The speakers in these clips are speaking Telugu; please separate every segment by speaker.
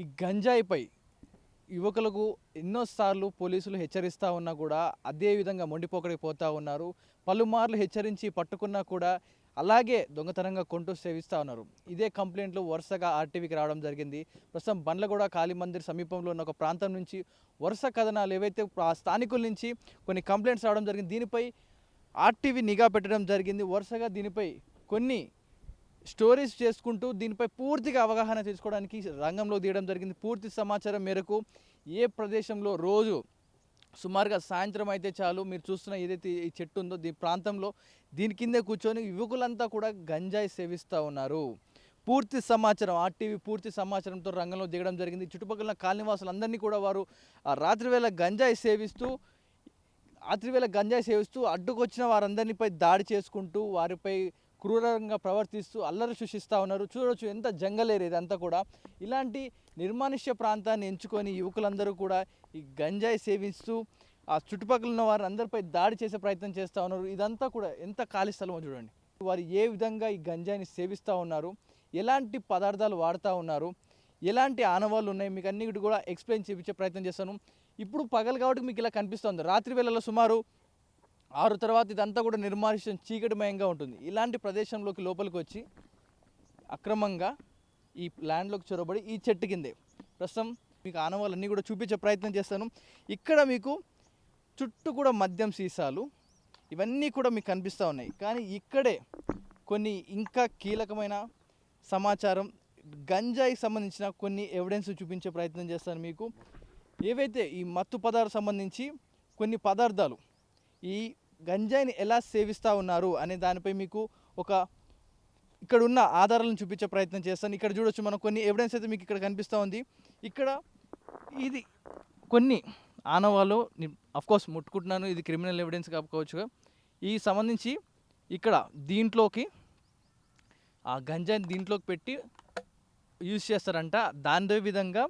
Speaker 1: ఈ గంజాయిపై యువకులకు ఎన్నోసార్లు పోలీసులు హెచ్చరిస్తూ ఉన్నా కూడా అదే విధంగా మొండిపోకడికి పోతూ ఉన్నారు. పలుమార్లు హెచ్చరించి పట్టుకున్నా కూడా అలాగే దొంగతనంగా కొంటూ సేవిస్తూ ఉన్నారు. ఇదే కంప్లైంట్లు వరుసగా ఆర్టీవీకి రావడం జరిగింది. ప్రస్తుతం బండ్లగూడ కాళీ మందిర్ సమీపంలో ఉన్న ఒక ప్రాంతం నుంచి వరుస కథనాలు ఏవైతే ఆ స్థానికుల నుంచి కొన్ని కంప్లైంట్స్ రావడం జరిగింది. దీనిపై ఆర్టీవీ నిఘా పెట్టడం జరిగింది. వరుసగా దీనిపై కొన్ని స్టోరీస్ చేసుకుంటూ దీనిపై పూర్తిగా అవగాహన తీసుకోవడానికి రంగంలో దిగడం జరిగింది. పూర్తి సమాచారం మేరకు ఏ ప్రదేశంలో రోజు సుమారుగా సాయంత్రం అయితే చాలు మీరు చూస్తున్న ఏదైతే ఈ చెట్టు ఉందో ఈ ప్రాంతంలో దీని కిందే కూర్చొని యువకులంతా కూడా గంజాయి సేవిస్తూ ఉన్నారు. పూర్తి సమాచారం ఆర్టీవీ పూర్తి సమాచారంతో రంగంలో దిగడం జరిగింది. చుట్టుపక్కల కాలనీవాసులందరినీ కూడా వారు రాత్రివేళ గంజాయి సేవిస్తూ అడ్డుకొచ్చిన వారందరిపై దాడి చేసుకుంటూ వారిపై క్రూరంగా ప్రవర్తిస్తూ అల్లరి సృష్టిస్తూ ఉన్నారు. చూడవచ్చు ఎంత జంగల్ ఏరియా ఇదంతా కూడా. ఇలాంటి నిర్మానుష్య ప్రాంతాన్ని ఎంచుకొని యువకులందరూ కూడా ఈ గంజాయి సేవిస్తూ ఆ చుట్టుపక్కల ఉన్న వారందరిపై దాడి చేసే ప్రయత్నం చేస్తూ ఉన్నారు. ఇదంతా కూడా ఎంత ఖాళీ స్థలమో చూడండి. వారు ఏ విధంగా ఈ గంజాయిని సేవిస్తూ ఉన్నారు, ఎలాంటి పదార్థాలు వాడుతూ ఉన్నారు, ఎలాంటి ఆనవాళ్ళు ఉన్నాయి మీకు అన్నిటి కూడా ఎక్స్ప్లెయిన్ చేయించే ప్రయత్నం చేస్తాను. ఇప్పుడు పగలు కాబట్టి మీకు ఇలా కనిపిస్తుంది. రాత్రి వేళల్లో సుమారు 6 తర్వాత ఇదంతా కూడా నిర్మానుష్యం చీకటిమయంగా ఉంటుంది. ఇలాంటి ప్రదేశంలోకి లోపలికి వచ్చి అక్రమంగా ఈ ల్యాండ్లోకి చొరబడి ఈ చెట్టు కిందే ప్రస్తుతం మీకు ఆనవాళ్ళన్నీ కూడా చూపించే ప్రయత్నం చేస్తాను. ఇక్కడ మీకు చుట్టూ కూడా మద్యం సీసాలు ఇవన్నీ కూడా మీకు కనిపిస్తూ ఉన్నాయి. కానీ ఇక్కడే కొన్ని ఇంకా కీలకమైన సమాచారం గంజాయికి సంబంధించిన కొన్ని ఎవిడెన్స్ చూపించే ప్రయత్నం చేస్తాను మీకు. ఏవైతే ఈ మత్తు పదార్థాలకు సంబంధించి కొన్ని పదార్థాలు ఈ గంజాయిని ఎలా సేవిస్తూ ఉన్నారు అనే దానిపై మీకు ఇక్కడ ఉన్న ఆధారాలను చూపించే ప్రయత్నం చేస్తాను. ఇక్కడ చూడొచ్చు మనం కొన్ని ఎవిడెన్స్ అయితే మీకు ఇక్కడ కనిపిస్తూ ఉంది. ఇక్కడ ఇది కొన్ని ఆనవాళ్ళు అఫ్కోర్స్ ముట్టుకుంటున్నాను, ఇది క్రిమినల్ ఎవిడెన్స్ కాకపోవచ్చు. ఈ సంబంధించి ఇక్కడ దీంట్లోకి ఆ గంజాయిని దీంట్లోకి పెట్టి యూజ్ చేస్తారంట. దాని విధంగా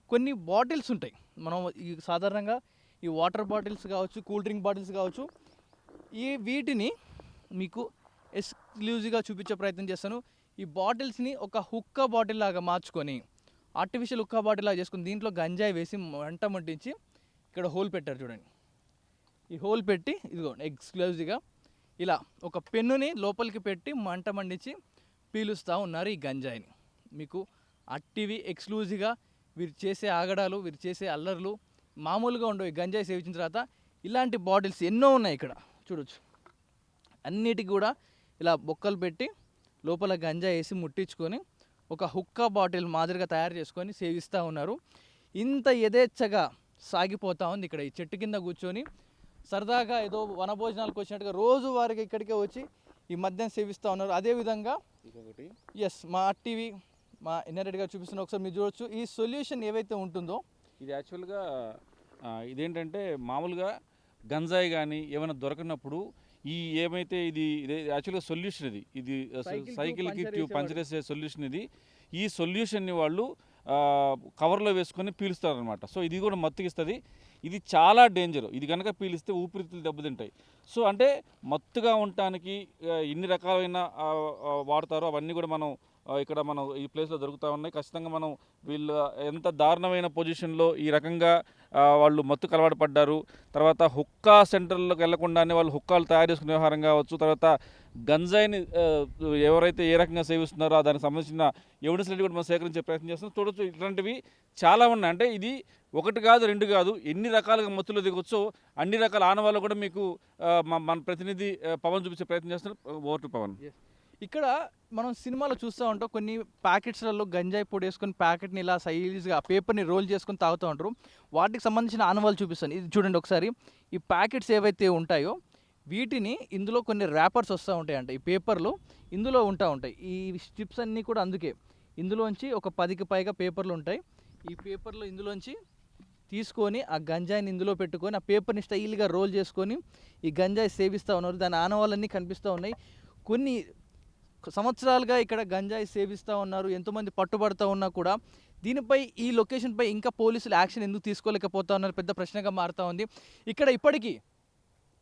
Speaker 1: కొన్ని బాటిల్స్ ఉంటాయి. మనం ఈ సాధారణంగా ఈ వాటర్ బాటిల్స్ కావచ్చు, కూల్ డ్రింక్ బాటిల్స్ కావచ్చు, వీటిని మీకు ఎక్స్క్లూజివ్గా చూపించే ప్రయత్నం చేస్తాను. ఈ బాటిల్స్ని ఒక హుక్కా బాటిల్ లాగా మార్చుకొని ఆర్టిఫిషియల్ హుక్కా బాటిల్ లాగా చేసుకుని దీంట్లో గంజాయి వేసి మంట ముట్టించి ఇక్కడ హోల్ పెట్టారు చూడండి. ఈ హోల్ పెట్టి ఇదిగో ఎక్స్క్లూజివ్గా ఇలా ఒక పెన్నుని లోపలికి పెట్టి మంట మండించి పీలుస్తూ ఉన్నారు ఈ గంజాయిని. మీకు ఆర్టీవీ ఎక్స్క్లూజివ్గా వీరు చేసే ఆగడాలు, వీరు చేసే అల్లర్లు మామూలుగా ఉండవు. ఈ గంజాయి సేవించిన తర్వాత ఇలాంటి బాటిల్స్ ఎన్నో ఉన్నాయి ఇక్కడ చూడొచ్చు. అన్నిటికి కూడా ఇలా బొక్కలు పెట్టి లోపల గంజాయి వేసి ముట్టించుకొని ఒక హుక్కా బాటిల్ మాదిరిగా తయారు చేసుకొని సేవిస్తూ ఉన్నారు. ఇంత యథేచ్ఛగా సాగిపోతూ ఉంది. ఇక్కడ ఈ చెట్టు కింద కూర్చొని సరదాగా ఏదో వనభోజనాలకు వచ్చినట్టుగా రోజు వారికి ఇక్కడికే వచ్చి ఈ మద్యం సేవిస్తూ ఉన్నారు. అదేవిధంగా మా ఆర్టీవీ మా ఇన్నరెడ్డిగా చూపిస్తున్న ఒకసారి మీరు చూడవచ్చు. ఈ సొల్యూషన్ ఏవైతే ఉంటుందో
Speaker 2: ఇది యాక్చువల్గా ఇదేంటంటే మామూలుగా గంజాయి కానీ ఏమైనా దొరకనప్పుడు ఏమైతే ఇది యాక్చువల్గా సొల్యూషన్ ఇది సైకిల్కి ట్యూబ్ పంచర్ వేసే సొల్యూషన్ ఇది. ఈ సొల్యూషన్ని వాళ్ళు కవర్లో వేసుకొని పీలుస్తారనమాట. సో ఇది కూడా మత్తుకిస్తుంది. ఇది చాలా డేంజర్. ఇది కనుక పీలిస్తే ఊపిరితిత్తులు దెబ్బతింటాయి. సో అంటే మత్తుగా ఉండటానికి ఎన్ని రకాలైన వాడతారో అవన్నీ కూడా ఇక్కడ మనం ఈ ప్లేస్లో దొరుకుతూ ఉన్నాయి. ఖచ్చితంగా మనం వీళ్ళు ఎంత దారుణమైన పొజిషన్లో ఈ రకంగా వాళ్ళు మత్తుకు అలవాటు పడ్డారు. తర్వాత హుక్కా సెంటర్లోకి వెళ్లకుండానే వాళ్ళు హుక్కాలు తయారు చేసుకునే వ్యవహారం కావచ్చు. తర్వాత గంజాయిని ఎవరైతే ఏ రకంగా సేవిస్తున్నారో దానికి సంబంధించిన ఎవిడెన్స్ కూడా మనం సేకరించే ప్రయత్నం చేస్తున్నాం. చూడొచ్చు ఇట్లాంటివి చాలా ఉన్నాయి. అంటే ఇది ఒకటి కాదు, రెండు కాదు, ఎన్ని రకాలుగా మత్తులో దిగొచ్చో అన్ని రకాల ఆనవాళ్ళు కూడా మీకు మన ప్రతినిధి పవన్ చూపించే ప్రయత్నం చేస్తున్నారు. Over to Pavan.
Speaker 1: ఇక్కడ మనం సినిమాలో చూస్తూ ఉంటాం కొన్ని ప్యాకెట్స్లలో గంజాయి పొడి వేసుకొని ప్యాకెట్ని ఇలా సైజ్గా పేపర్ని రోల్ చేసుకొని తాగుతూ ఉంటారు. వాటికి సంబంధించిన ఆనవాళ్ళు చూపిస్తాను. ఇది చూడండి ఒకసారి. ఈ ప్యాకెట్స్ ఏవైతే ఉంటాయో వీటిని ఇందులో కొన్ని ర్యాపర్స్ వస్తూ ఉంటాయంట. ఈ పేపర్లు ఇందులో ఉంటాయి. ఈ స్ట్రిప్స్ అన్నీ కూడా అందుకే ఇందులోంచి ఒక 10కి పైగా పేపర్లు ఉంటాయి. ఈ పేపర్లు ఇందులోంచి తీసుకొని ఆ గంజాయిని ఇందులో పెట్టుకొని ఆ పేపర్ని స్టైల్గా రోల్ చేసుకొని ఈ గంజాయి సేవిస్తూ ఉన్నారు. దాని ఆనవాళ్ళన్నీ కనిపిస్తూ ఉన్నాయి. కొన్ని సంవత్సరాలుగా ఇక్కడ గంజాయి సేవిస్తూ ఉన్నారు. ఎంతోమంది పట్టుబడుతూ ఉన్నా కూడా దీనిపై ఈ లొకేషన్పై ఇంకా పోలీసులు యాక్షన్ ఎందుకు తీసుకోలేకపోతా ఉన్నారు పెద్ద ప్రశ్నగా మారుతూ ఉంది. ఇక్కడ ఇప్పటికీ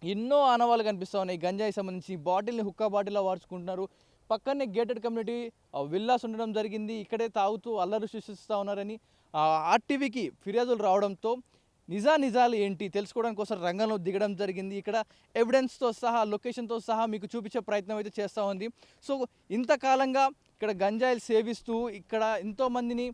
Speaker 1: ఎన్నో ఆనవాళ్ళు కనిపిస్తూ ఉన్నాయి. గంజాయి సంబంధించి బాటిల్ని హుక్కా బాటిల్లో వాడుచుకుంటున్నారు. పక్కనే గేటెడ్ కమ్యూనిటీ విల్లాస్ ఉండడం జరిగింది. ఇక్కడే తాగుతూ అల్లరి సృష్టిస్తూ ఉన్నారని ఆర్టీవీకి ఫిర్యాదులు రావడంతో నిజాలు ఏంటి తెలుసుకోవడానికి కోసం రంగంలో దిగడం జరిగింది. ఇక్కడ ఎవిడెన్స్తో సహా లొకేషన్తో సహా మీకు చూపించే ప్రయత్నం అయితే చేస్తూ ఉంది. సో ఇంతకాలంగా ఇక్కడ గంజాయిలు సేవిస్తూ ఇక్కడ ఎంతోమందిని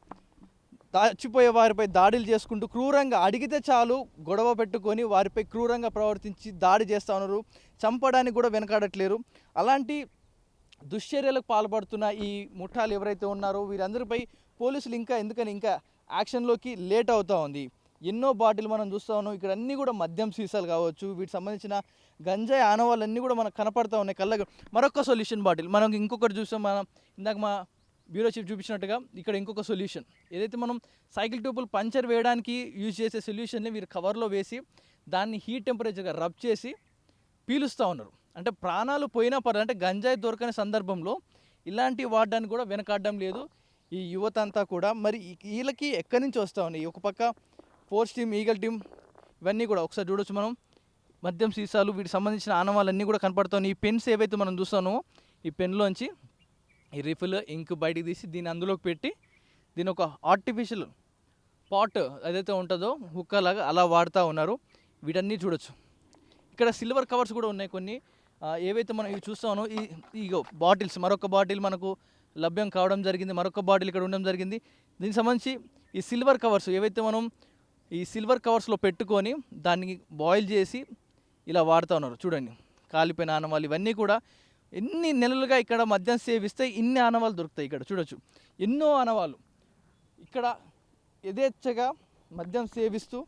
Speaker 1: చచ్చిపోయే వారిపై దాడులు చేసుకుంటూ క్రూరంగా అడిగితే చాలు గొడవ పెట్టుకొని వారిపై క్రూరంగా ప్రవర్తించి దాడి చేస్తూ ఉన్నారు. చంపడానికి కూడా వెనకాడట్లేరు. అలాంటి దుశ్చర్యలకు పాల్పడుతున్న ఈ ముఠాలు ఎవరైతే ఉన్నారో వీరందరిపై పోలీసులు ఇంకా యాక్షన్లోకి లేట్ అవుతూ ఉంది. ఎన్నో బాటిల్ మనం చూస్తూ ఉన్నాం. ఇక్కడ అన్నీ కూడా మద్యం సీసాలు కావచ్చు, వీటికి సంబంధించిన గంజాయి ఆనవాళ్ళన్నీ కూడా మనకు కనపడుతూ ఉన్నాయి కళ్ళకు. మరొక సొల్యూషన్ బాటిల్ మనం ఇంకొకటి చూస్తాం. మనం ఇందాక మా బ్యూరో చీఫ్ చూపించినట్టుగా ఇక్కడ ఇంకొక సొల్యూషన్ ఏదైతే మనం సైకిల్ ట్యూబులు పంచర్ వేయడానికి యూజ్ చేసే సొల్యూషన్ని వీరు కవర్లో వేసి దాన్ని హీట్ టెంపరేచర్గా రబ్ చేసి పీలుస్తూ ఉన్నారు. అంటే ప్రాణాలు పోయినా పర్లేదు, అంటే గంజాయి దొరకని సందర్భంలో ఇలాంటివి వాడడానికి కూడా వెనకాడడం లేదు ఈ యువత అంతా కూడా. మరి వీళ్ళకి ఎక్కడి నుంచి వస్తూ ఉన్నాయి? ఒక పక్క ఫోర్స్ టీమ్, ఈగల్ టీమ్ ఇవన్నీ కూడా ఒకసారి చూడొచ్చు మనం. మద్యం సీసాలు వీటికి సంబంధించిన ఆనవాళ్ళన్నీ కూడా కనపడుతున్నాయి. ఈ పెన్స్ ఏవైతే మనం చూస్తామో ఈ పెన్లోంచి ఈ రిఫిల్ ఇంక్ బయటికి తీసి దీన్ని అందులోకి పెట్టి దీని ఒక ఆర్టిఫిషియల్ పాట్ ఏదైతే ఉంటుందో హుక్కలాగా అలా వాడుతూ ఉన్నారు. వీటన్నీ చూడొచ్చు. ఇక్కడ సిల్వర్ కవర్స్ కూడా ఉన్నాయి కొన్ని. ఏవైతే మనం ఇవి చూస్తామో ఈ బాటిల్స్, మరొక బాటిల్ మనకు లభ్యం కావడం జరిగింది, మరొక బాటిల్ ఇక్కడ ఉండడం జరిగింది. దీనికి సంబంధించి ఈ సిల్వర్ కవర్స్ ఏవైతే మనం ఈ సిల్వర్ కవర్స్లో పెట్టుకొని దాన్ని బాయిల్ చేసి ఇలా వాడుతూ ఉన్నారు. చూడండి కాలిపోయిన ఆనవాళ్ళు ఇవన్నీ కూడా ఎన్ని నెలలుగా ఇక్కడ మద్యం సేవిస్తే ఇన్ని ఆనవాళ్ళు దొరుకుతాయి. ఇక్కడ చూడొచ్చు ఎన్నో ఆనవాళ్ళు. ఇక్కడ యథేచ్ఛగా మద్యం సేవిస్తూ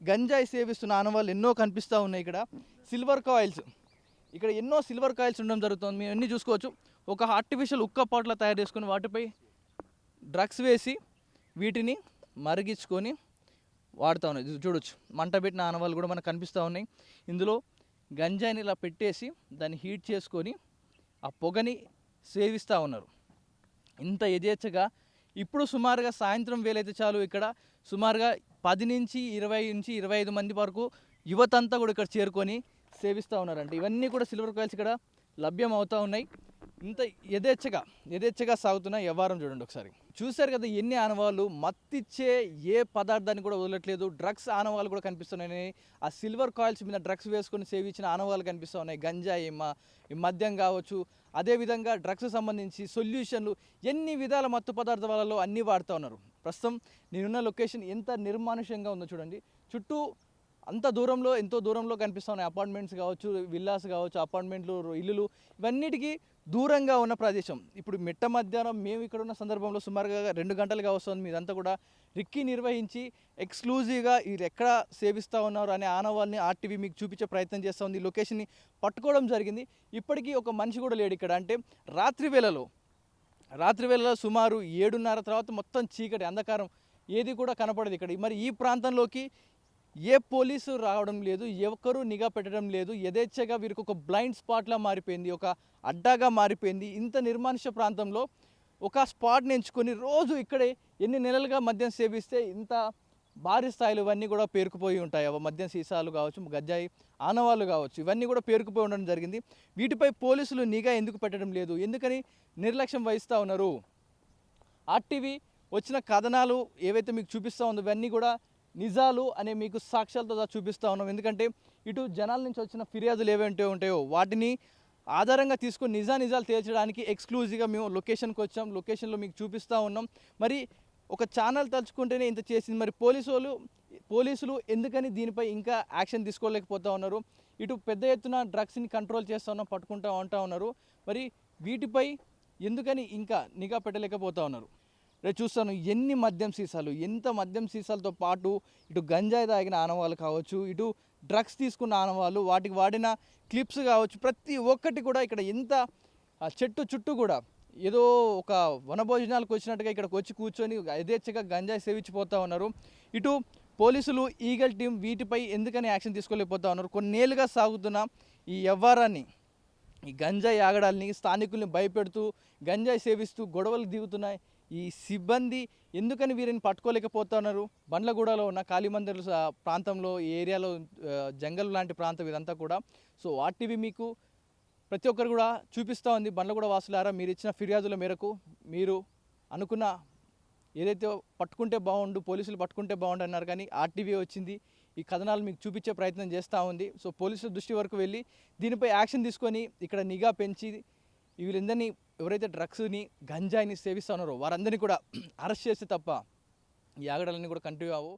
Speaker 1: గంజాయి సేవిస్తున్న ఆనవాళ్ళు ఎన్నో కనిపిస్తూ ఉన్నాయి. ఇక్కడ సిల్వర్ కాయిల్స్, ఇక్కడ ఎన్నో సిల్వర్ కాయిల్స్ ఉండడం జరుగుతుంది. మేము అన్నీ చూసుకోవచ్చు. ఒక ఆర్టిఫిషియల్ ఉక్క పాట్ల తయారు చేసుకొని వాటిపై డ్రగ్స్ వేసి వీటిని మరిగించుకొని వాడుతూ ఉన్నాయి. చూడొచ్చు మంట పెట్టిన ఆనవాళ్ళు కూడా మనకు కనిపిస్తూ ఉన్నాయి. ఇందులో గంజాయిని ఇలా పెట్టేసి దాన్ని హీట్ చేసుకొని ఆ పొగని సేవిస్తూ ఉన్నారు. ఇంత యథేచ్ఛగా ఇప్పుడు సుమారుగా సాయంత్రం వేలైతే చాలు ఇక్కడ సుమారుగా 10 నుంచి 20 నుంచి 25 మంది వరకు యువత అంతా కూడా ఇక్కడ చేరుకొని సేవిస్తూ ఉన్నారంట. ఇవన్నీ కూడా సిల్వర్ కాయిల్స్ ఇక్కడ లభ్యం అవుతూ ఉన్నాయి. ఇంత యథేచ్ఛగా సాగుతున్న వ్యవహారం చూడండి ఒకసారి. చూశారు కదా ఎన్ని ఆనవాళ్ళు. మత్తిచ్చే ఏ పదార్థాన్ని కూడా వదలట్లేదు. డ్రగ్స్ ఆనవాళ్ళు కూడా కనిపిస్తున్నాయి. ఆ సిల్వర్ కాయిల్స్ మీద డ్రగ్స్ వేసుకొని సేవించిన ఆనవాళ్ళు కనిపిస్తూ ఉన్నాయి. గంజాయి, మద్యం కావచ్చు, అదేవిధంగా డ్రగ్స్ సంబంధించి సొల్యూషన్లు, ఎన్ని విధాల మత్తు పదార్థాలలో అన్నీ వాడుతూ ఉన్నారు. ప్రస్తుతం నేనున్న లొకేషన్ ఎంత నిర్మానుష్యంగా ఉందో చూడండి. చుట్టూ అంత దూరంలో, ఎంతో దూరంలో కనిపిస్తూ ఉన్నాయి అపార్ట్మెంట్స్ కావచ్చు, విల్లాస్ కావచ్చు, అపార్ట్మెంట్లు, ఇల్లులు, ఇవన్నిటికీ దూరంగా ఉన్న ప్రదేశం. ఇప్పుడు మిట్ట మధ్యాహ్నం మేము ఇక్కడ ఉన్న సందర్భంలో సుమారుగా 2 గంటలుగా వస్తుంది. మీదంతా కూడా రిక్కీ నిర్వహించి ఎక్స్క్లూజివ్గా వీళ్ళు ఎక్కడ సేవిస్తూ ఉన్నారు అనే ఆనవాళ్ళని ఆర్టీవీ మీకు చూపించే ప్రయత్నం చేస్తూ ఉంది. లొకేషన్ని పట్టుకోవడం జరిగింది. ఇప్పటికీ ఒక మనిషి కూడా లేడు ఇక్కడ. అంటే రాత్రి వేళలో సుమారు 7:30 తర్వాత మొత్తం చీకటి, అంధకారం, ఏది కూడా కనపడదు ఇక్కడ. మరి ఈ ప్రాంతంలోకి ఏ పోలీసు రావడం లేదు, ఎవరు నిఘా పెట్టడం లేదు. యథేచ్ఛగా వీరికి ఒక బ్లైండ్ స్పాట్లా మారిపోయింది, ఒక అడ్డాగా మారిపోయింది. ఇంత నిర్మానుష్య ప్రాంతంలో ఒక స్పాట్ని ఎంచుకొని రోజు ఇక్కడే ఎన్ని నెలలుగా మద్యం సేవిస్తే ఇంత భారీ స్థాయిలో ఇవన్నీ కూడా పేరుకుపోయి ఉంటాయి. మద్యం సీసాలు కావచ్చు, గంజాయి ఆనవాళ్ళు కావచ్చు, ఇవన్నీ కూడా పేరుకుపోయి ఉండడం జరిగింది. వీటిపై పోలీసులు నిఘా ఎందుకు పెట్టడం లేదు, ఎందుకని నిర్లక్ష్యం వహిస్తూ ఉన్నారు? ఆర్టీవీ వచ్చిన కథనాలు ఏవైతే మీకు చూపిస్తూ ఉందో ఇవన్నీ కూడా నిజాలు అనే మీకు సాక్ష్యాలతో చూపిస్తూ ఉన్నాం. ఎందుకంటే ఇటు జనాల నుంచి వచ్చిన ఫిర్యాదులు ఏవైతే ఉంటాయో వాటిని ఆధారంగా తీసుకొని నిజాలు తేల్చడానికి ఎక్స్క్లూజివ్గా మేము లొకేషన్కి వచ్చాం. లొకేషన్లో మీకు చూపిస్తూ ఉన్నాం. మరి ఒక ఛానల్ తలుచుకుంటేనే ఇంత చేసింది. మరి పోలీసులు ఎందుకని దీనిపై ఇంకా యాక్షన్ తీసుకోలేకపోతూ ఉన్నారు? ఇటు పెద్ద ఎత్తున డ్రగ్స్ని కంట్రోల్ చేస్తూ పట్టుకుంటూ ఉన్నారు. మరి వీటిపై ఎందుకని ఇంకా నిఘా పెట్టలేకపోతూ ఉన్నారు? రేపు చూస్తాను ఎన్ని మద్యం సీసాలు, ఎంత మద్యం సీసాలతో పాటు ఇటు గంజాయి తాగిన ఆనవాళ్ళు కావచ్చు, ఇటు డ్రగ్స్ తీసుకున్న ఆనవాళ్ళు, వాటికి వాడిన క్లిప్స్ కావచ్చు, ప్రతి ఒక్కటి కూడా ఇక్కడ ఎంత చెట్టు చుట్టూ కూడా ఏదో ఒక వనభోజనాలకు వచ్చినట్టుగా ఇక్కడికి వచ్చి కూర్చొని యథేచ్ఛగా గంజాయి సేవించిపోతూ ఉన్నారు. ఇటు పోలీసులు, ఈగల్ టీం వీటిపై ఎందుకని యాక్షన్ తీసుకోలేకపోతూ ఉన్నారు? కొన్నేళ్ళుగా సాగుతున్న ఈ వ్యవహారాన్ని, ఈ గంజాయి ఆగడాల్ని, స్థానికుల్ని భయపెడుతూ గంజాయి సేవిస్తూ గొడవలు దిగుతున్నాయి ఈ సిబ్బంది ఎందుకని వీరిని పట్టుకోలేకపోతున్నారు? బండ్లగూడలో ఉన్న కాళీమందిర్ ప్రాంతంలో, ఈ ఏరియాలో జంగల్ లాంటి ప్రాంతం ఇదంతా కూడా. సో ఆర్టీవీ మీకు ప్రతి ఒక్కరు కూడా చూపిస్తూ ఉంది. బండ్లగూడ వాసులారా, మీరు ఇచ్చిన ఫిర్యాదుల మేరకు మీరు అనుకున్న ఏదైతే పట్టుకుంటే బాగుండు, పోలీసులు పట్టుకుంటే బాగుండు అన్నారు, కానీ ఆర్టీవీ వచ్చింది, ఈ కథనాలు మీకు చూపించే ప్రయత్నం చేస్తూ ఉంది. సో పోలీసుల దృష్టి వరకు వెళ్ళి దీనిపై యాక్షన్ తీసుకొని ఇక్కడ నిఘా పెంచి వీళ్ళందరినీ ఎవరైతే డ్రగ్స్ని గంజాయిని సేవిస్తూ ఉన్నారో వారందరినీ కూడా అరెస్ట్ చేస్తే తప్ప ఈ ఆగడాలన్నీ కూడా కంటిన్యూ అవ్వవు.